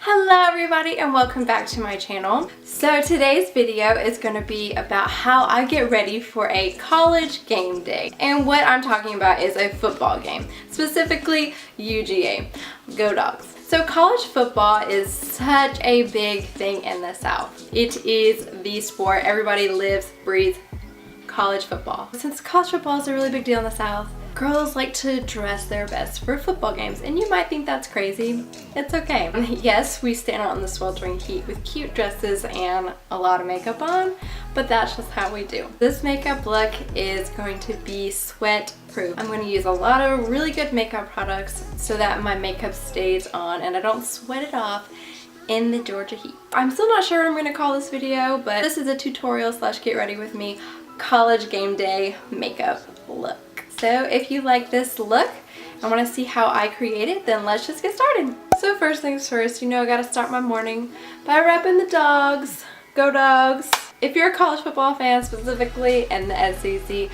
Hello everybody and welcome back to my channel. So today's video is going to be about how I get ready for a college game day. And what I'm talking about is a football game, specifically UGA. Go Dogs. So college football is such a big thing in the South. It is the sport everybody lives, breathes, college football. Since college football is a really big deal in the South, girls like to dress their best for football games, and you might think that's crazy. It's okay. Yes, we stand out in the sweltering heat with cute dresses and a lot of makeup on, but that's just how we do. This makeup look is going to be sweat proof. I'm going to use a lot of really good makeup products so that my makeup stays on and I don't sweat it off in the Georgia heat. I'm still not sure what I'm going to call this video, but this is a tutorial slash get ready with me college game day makeup look. So if you like this look and want to see how I create it, then let's just get started. So first things first, you know I gotta start my morning by repping the dogs. Go Dogs! If you're a college football fan specifically and the SEC,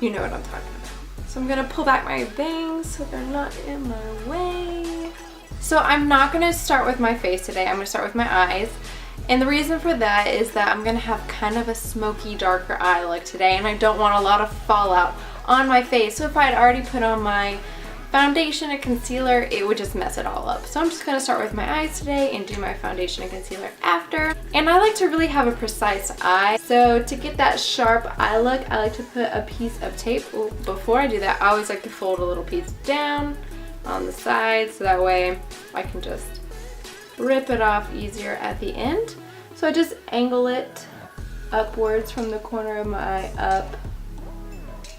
you know what I'm talking about. So I'm gonna pull back my bangs so they're not in my way. So I'm not gonna start with my face today, I'm gonna start with my eyes. And the reason for that is that I'm gonna have kind of a smoky, darker eye look today, and I don't want a lot of fallout on my face. So if I had already put on my foundation and concealer, it would just mess it all up. So I'm just gonna start with my eyes today and do my foundation and concealer after. And I like to really have a precise eye. So to get that sharp eye look, I like to put a piece of tape. Ooh, before I do that, I always like to fold a little piece down on the side so that way I can just rip it off easier at the end. So I just angle it upwards from the corner of my eye up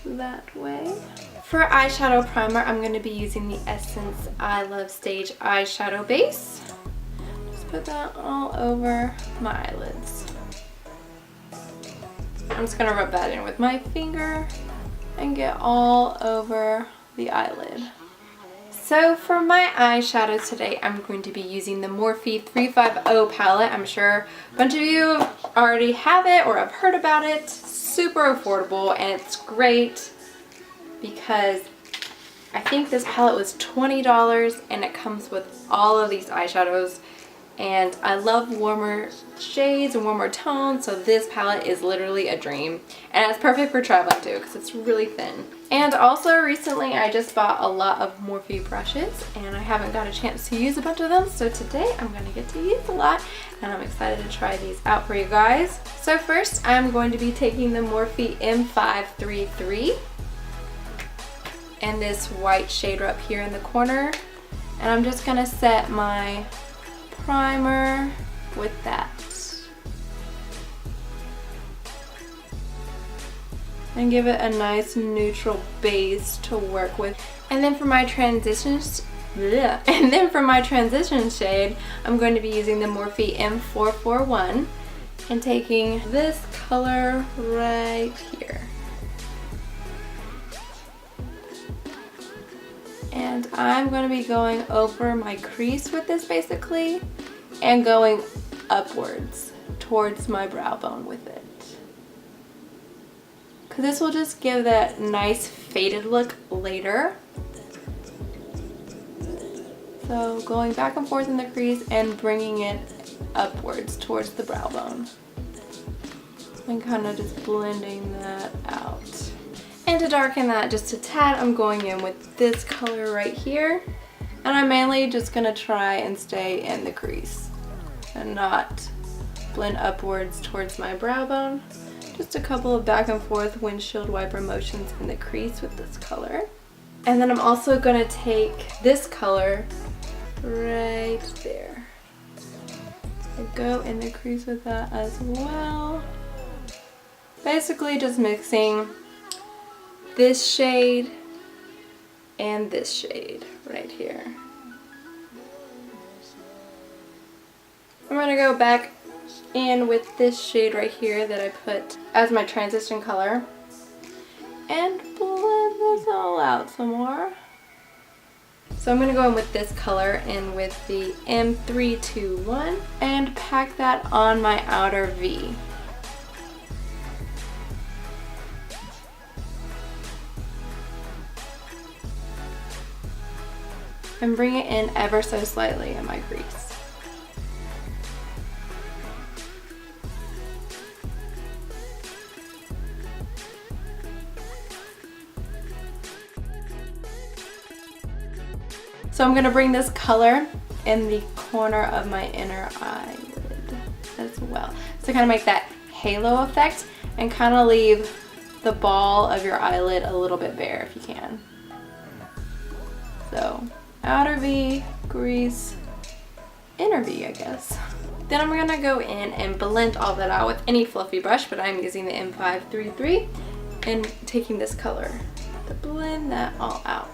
that way. For eyeshadow primer, I'm going to be using the Essence I Love Stage eyeshadow base. Just put that all over my eyelids. I'm just going to rub that in with my finger and get all over the eyelid. So for my eyeshadows today, I'm going to be using the Morphe 350 palette. I'm sure a bunch of you already have it or have heard about it. Super affordable, and it's great because I think this palette was $20 and it comes with all of these eyeshadows, and I love warmer shades and warmer tones, so this palette is literally a dream, and it's perfect for traveling too because it's really thin. And also recently I just bought a lot of Morphe brushes and I haven't got a chance to use a bunch of them, so today I'm going to get to use a lot and I'm excited to try these out for you guys. So first I'm going to be taking the Morphe M533 and this white shader up here in the corner, and I'm just going to set my primer with that. And give it a nice neutral base to work with. And then for my transition shade, I'm going to be using the Morphe M441 and taking this color right here. And I'm going to be going over my crease with this basically and going upwards towards my brow bone with it. Because this will just give that nice faded look later. So going back and forth in the crease and bringing it upwards towards the brow bone. And kind of just blending that out. And to darken that just a tad, I'm going in with this color right here. And I'm mainly just going to try and stay in the crease and not blend upwards towards my brow bone. Just a couple of back and forth windshield wiper motions in the crease with this color. And then I'm also going to take this color right there and go in the crease with that as well. Basically just mixing this shade and this shade right here. I'm going to go back in with this shade right here that I put as my transition color and blend this all out some more. So I'm going to go in with this color and with the M321 and pack that on my outer V. And bring it in ever so slightly in my crease. So I'm gonna bring this color in the corner of my inner eyelid as well. So kind of make that halo effect and kind of leave the ball of your eyelid a little bit bare if you can. So outer V, crease, inner V, I guess. Then I'm gonna go in and blend all that out with any fluffy brush, but I'm using the M533 and taking this color to blend that all out.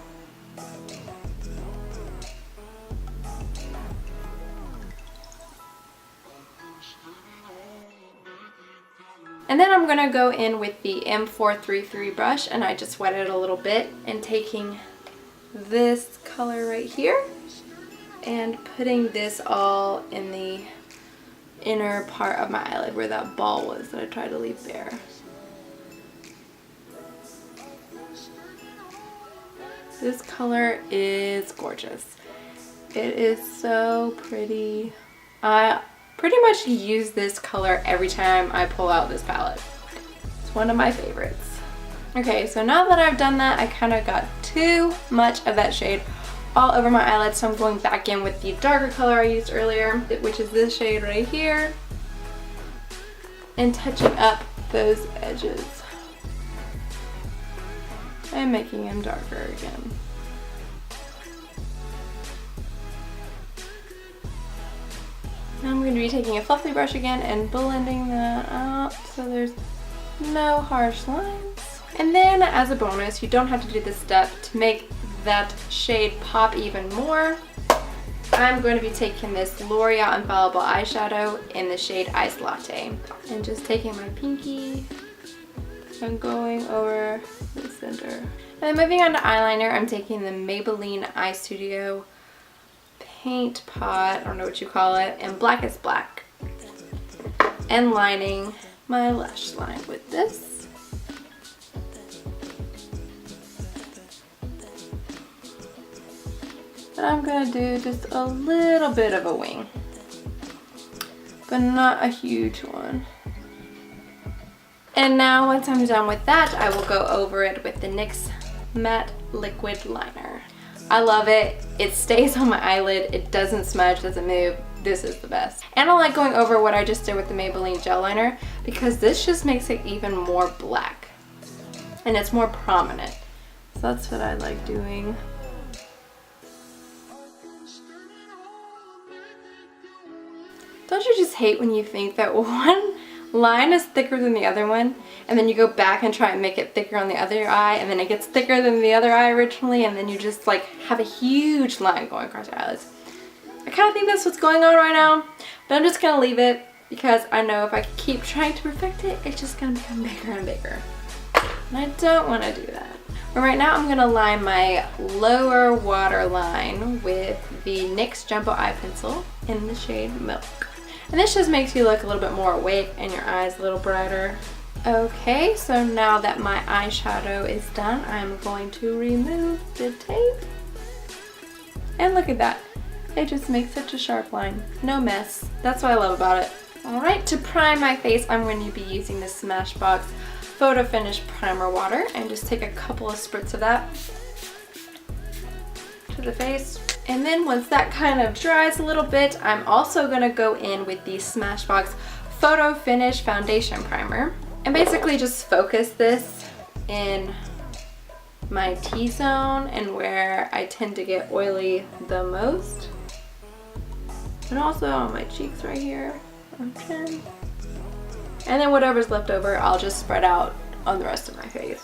And then I'm gonna go in with the M433 brush, and I just wet it a little bit, and taking this color right here and putting this all in the inner part of my eyelid where that ball was that I tried to leave bare. This color is gorgeous. It is so pretty. I pretty much use this color every time I pull out this palette. It's one of my favorites. Okay, so now that I've done that, I kind of got too much of that shade all over my eyelid, so I'm going back in with the darker color I used earlier, which is this shade right here, and touching up those edges and making them darker again. Now I'm going to be taking a fluffy brush again and blending that out so there's no harsh lines. And then as a bonus, you don't have to do this step to make that shade pop even more. I'm going to be taking this L'Oreal Infallible eyeshadow in the shade Ice Latte and just taking my pinky and going over the center. And then moving on to eyeliner, I'm taking the Maybelline Eye Studio paint pot, I don't know what you call it, and Black is Black, and lining my lash line with this. And I'm gonna do just a little bit of a wing, but not a huge one. And now once I'm done with that, I will go over it with the NYX Matte Liquid Liner. I love it. It stays on my eyelid. It doesn't smudge, doesn't move. This is the best. And I like going over what I just did with the Maybelline Gel Liner because this just makes it even more black and it's more prominent. So that's what I like doing. Don't you just hate when you think that one line is thicker than the other one, and then you go back and try and make it thicker on the other eye, and then it gets thicker than the other eye originally, and then you just like have a huge line going across your eyelids? I kind of think that's what's going on right now, but I'm just gonna leave it because I know if I keep trying to perfect it, it's just gonna become bigger and bigger. And I don't want to do that. But right now I'm gonna line my lower waterline with the NYX Jumbo Eye Pencil in the shade Milk. And this just makes you look a little bit more awake and your eyes a little brighter. Okay, so now that my eyeshadow is done, I'm going to remove the tape. And look at that. It just makes such a sharp line. No mess. That's what I love about it. Alright, to prime my face, I'm going to be using the Smashbox Photo Finish Primer Water, and just take a couple of spritz of that to the face. And then once that kind of dries a little bit, I'm also going to go in with the Smashbox Photo Finish Foundation Primer and basically just focus this in my T-zone and where I tend to get oily the most, and also on my cheeks right here, on chin. And then whatever's left over, I'll just spread out on the rest of my face.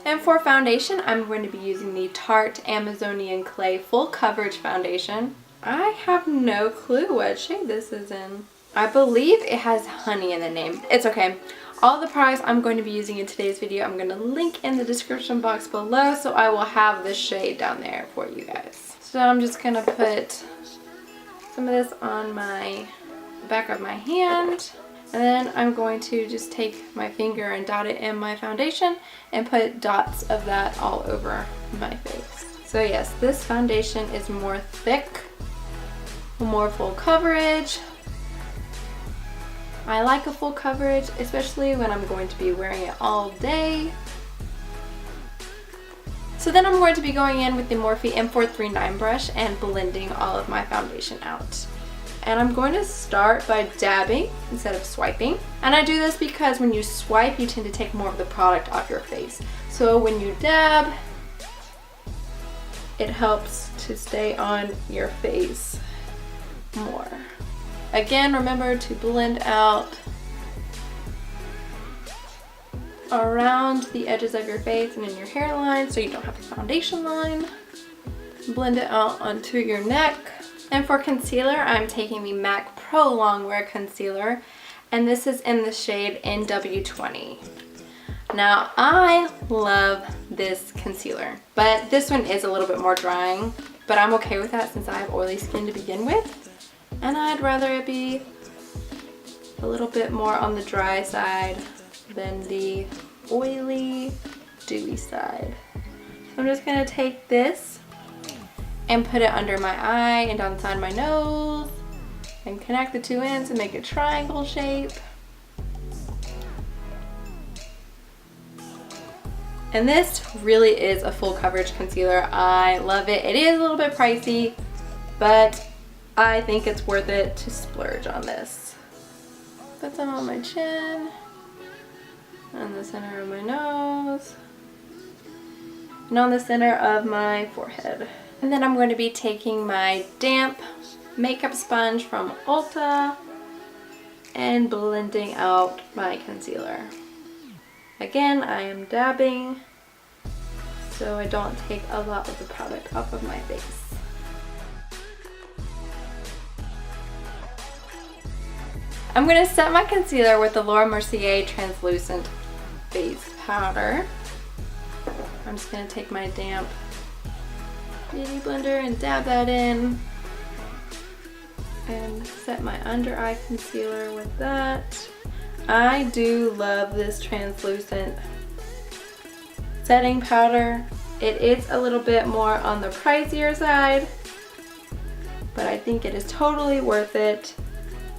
And for foundation, I'm going to be using the Tarte Amazonian Clay Full Coverage Foundation. I have no clue what shade this is in. I believe it has honey in the name. It's okay. All the products I'm going to be using in today's video, I'm going to link in the description box below, so I will have the shade down there for you guys. So I'm just going to put some of this on my back of my hand. And then I'm going to just take my finger and dot it in my foundation and put dots of that all over my face. So yes, this foundation is more thick, more full coverage. I like a full coverage, especially when I'm going to be wearing it all day. So then I'm going to be going in with the Morphe M439 brush and blending all of my foundation out. And I'm going to start by dabbing instead of swiping. And I do this because when you swipe, you tend to take more of the product off your face. So when you dab, it helps to stay on your face more. Again, remember to blend out around the edges of your face and in your hairline so you don't have a foundation line. Blend it out onto your neck. And for concealer, I'm taking the MAC Pro Longwear Concealer, and this is in the shade NW20. Now, I love this concealer, but this one is a little bit more drying, but I'm okay with that since I have oily skin to begin with, and I'd rather it be a little bit more on the dry side than the oily, dewy side. So I'm just gonna take this and put it under my eye and down the side of my nose and connect the two ends and make a triangle shape. And this really is a full coverage concealer. I love it. It is a little bit pricey, but I think it's worth it to splurge on this. Put some on my chin, on the center of my nose, and on the center of my forehead. And then I'm going to be taking my damp makeup sponge from Ulta and blending out my concealer. Again, I am dabbing so I don't take a lot of the product off of my face. I'm going to set my concealer with the Laura Mercier Translucent Base Powder. I'm just going to take my damp beauty blender and dab that in and set my under eye concealer with that. I do love this translucent setting powder. It is a little bit more on the pricier side, but I think it is totally worth it,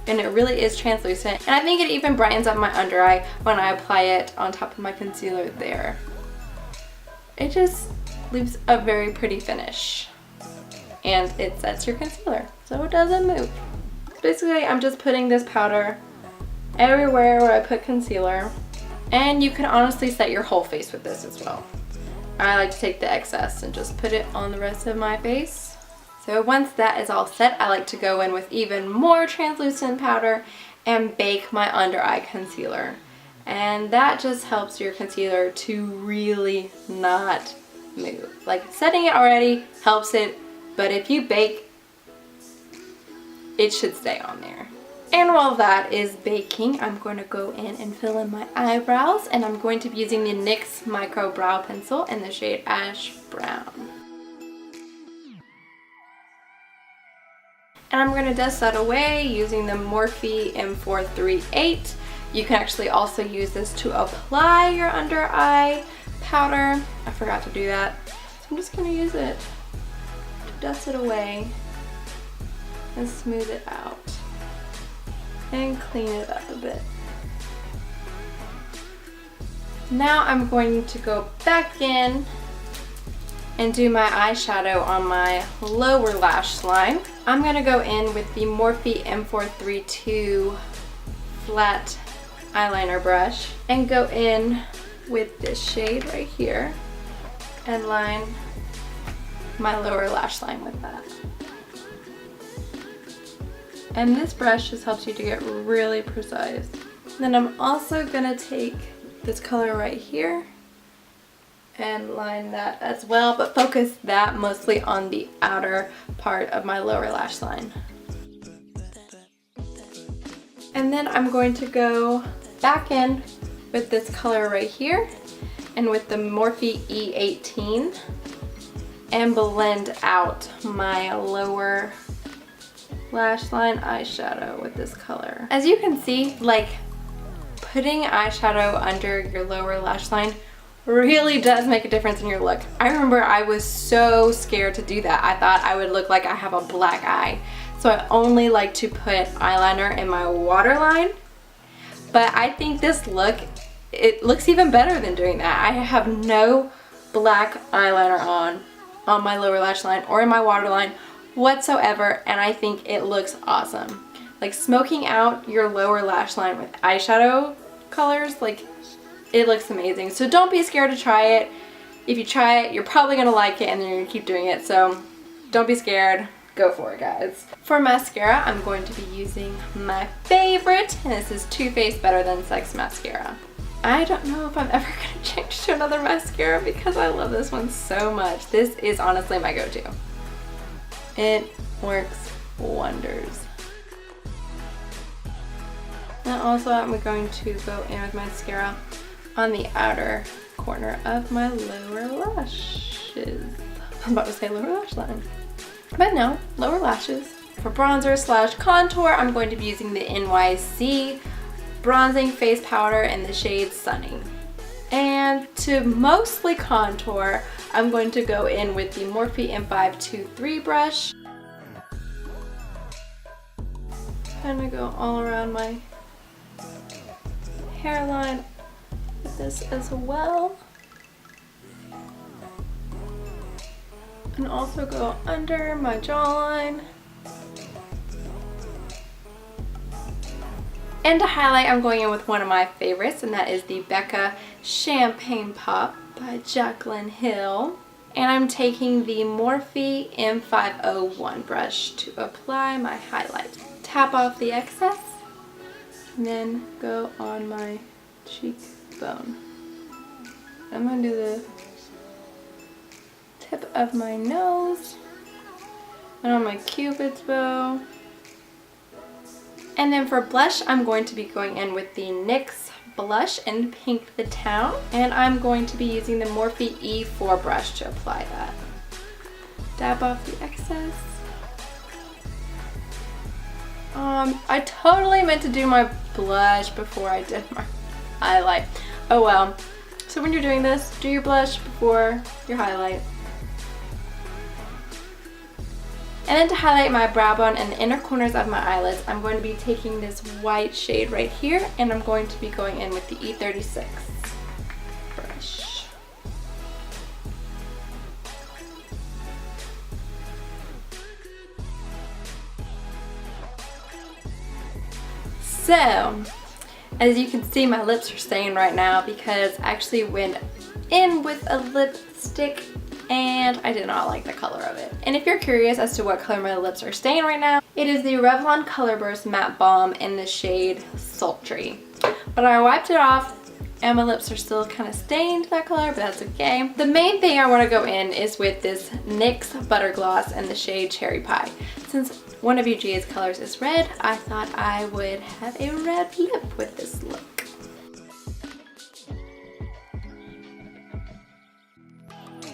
and it really is translucent, and I think it even brightens up my under eye when I apply it on top of my concealer there. It just leaves a very pretty finish, and it sets your concealer so it doesn't move. Basically, I'm just putting this powder everywhere where I put concealer, and you can honestly set your whole face with this as well. I like to take the excess and just put it on the rest of my face. So once that is all set, I like to go in with even more translucent powder and bake my under eye concealer, and that just helps your concealer to really not move. Like, setting it already helps it, but if you bake, it should stay on there. And while that is baking, I'm going to go in and fill in my eyebrows, and I'm going to be using the NYX Micro Brow Pencil in the shade Ash Brown. And I'm going to dust that away using the Morphe M438. You can actually also use this to apply your under eye powder. I forgot to do that, so I'm just going to use it to dust it away and smooth it out and clean it up a bit. Now I'm going to go back in and do my eyeshadow on my lower lash line. I'm going to go in with the Morphe M432 flat eyeliner brush and go in with this shade right here and line my lower lash line with that. And this brush just helps you to get really precise. Then I'm also gonna take this color right here and line that as well, but focus that mostly on the outer part of my lower lash line. And then I'm going to go back in with this color right here and with the Morphe E18 and blend out my lower lash line eyeshadow with this color. As you can see, like, putting eyeshadow under your lower lash line really does make a difference in your look. I remember I was so scared to do that. I thought I would look like I have a black eye. So I only like to put eyeliner in my waterline. But I think this look, it looks even better than doing that. I have no black eyeliner on my lower lash line or in my waterline whatsoever, and I think it looks awesome. Like smoking out your lower lash line with eyeshadow colors, like it looks amazing. So don't be scared to try it. If you try it, you're probably gonna like it and then you're gonna keep doing it. So don't be scared. Go for it, guys. For mascara, I'm going to be using my favorite, and this is Too Faced Better Than Sex mascara. I don't know if I'm ever gonna change to another mascara because I love this one so much. This is honestly my go-to. It works wonders. And also I'm going to go in with mascara on the outer corner of my lower lashes. I was about to say lower lash line. But no, lower lashes. For bronzer slash contour, I'm going to be using the NYC Bronzing Face Powder in the shade Sunny. And to mostly contour, I'm going to go in with the Morphe M523 brush. Kind of go all around my hairline with this as well. And also go under my jawline. And to highlight, I'm going in with one of my favorites, and that is the Becca Champagne Pop by Jaclyn Hill. And I'm taking the Morphe M501 brush to apply my highlight. Tap off the excess, and then go on my cheekbone. I'm going to do the tip of my nose and on my cupid's bow. And then for blush, I'm going to be going in with the NYX blush in Pink the Town, and I'm going to be using the Morphe E4 brush to apply that. Dab off the excess. I totally meant to do my blush before I did my highlight. Oh well. So when you're doing this, do your blush before your highlight. And then to highlight my brow bone and the inner corners of my eyelids, I'm going to be taking this white shade right here, and I'm going to be going in with the E36 brush. So, as you can see, my lips are staying right now because I actually went in with a lipstick and I did not like the color of it. And if you're curious as to what color my lips are staying right now, it is the Revlon Color Burst Matte Balm in the shade Sultry. But I wiped it off and my lips are still kind of stained that color, but that's okay. The main thing I want to go in is with this NYX Butter Gloss in the shade Cherry Pie. Since one of UGA's colors is red, I thought I would have a red lip with this look.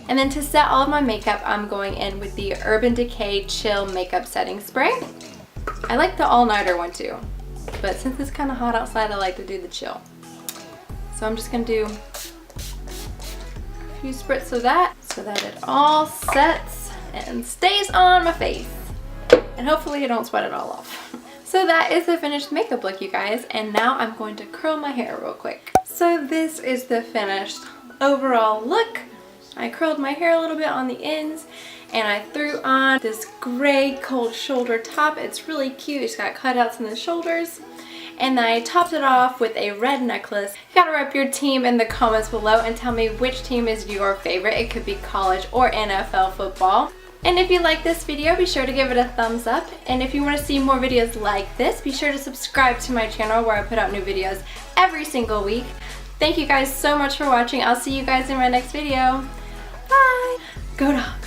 And then to set all of my makeup, I'm going in with the Urban Decay Chill Makeup Setting Spray. I like the all-nighter one too, but since it's kind of hot outside, I like to do the chill. So I'm just gonna do a few spritz of that so that it all sets and stays on my face. And hopefully I don't sweat it all off. So that is the finished makeup look, you guys, and now I'm going to curl my hair real quick. So this is the finished overall look. I curled my hair a little bit on the ends and I threw on this gray cold shoulder top. It's really cute. It's got cutouts in the shoulders. And then I topped it off with a red necklace. You gotta rep your team in the comments below and tell me which team is your favorite. It could be college or NFL football. And if you like this video, be sure to give it a thumbs up. And if you want to see more videos like this, be sure to subscribe to my channel where I put out new videos every single week. Thank you guys so much for watching. I'll see you guys in my next video. Bye! Go Dogs!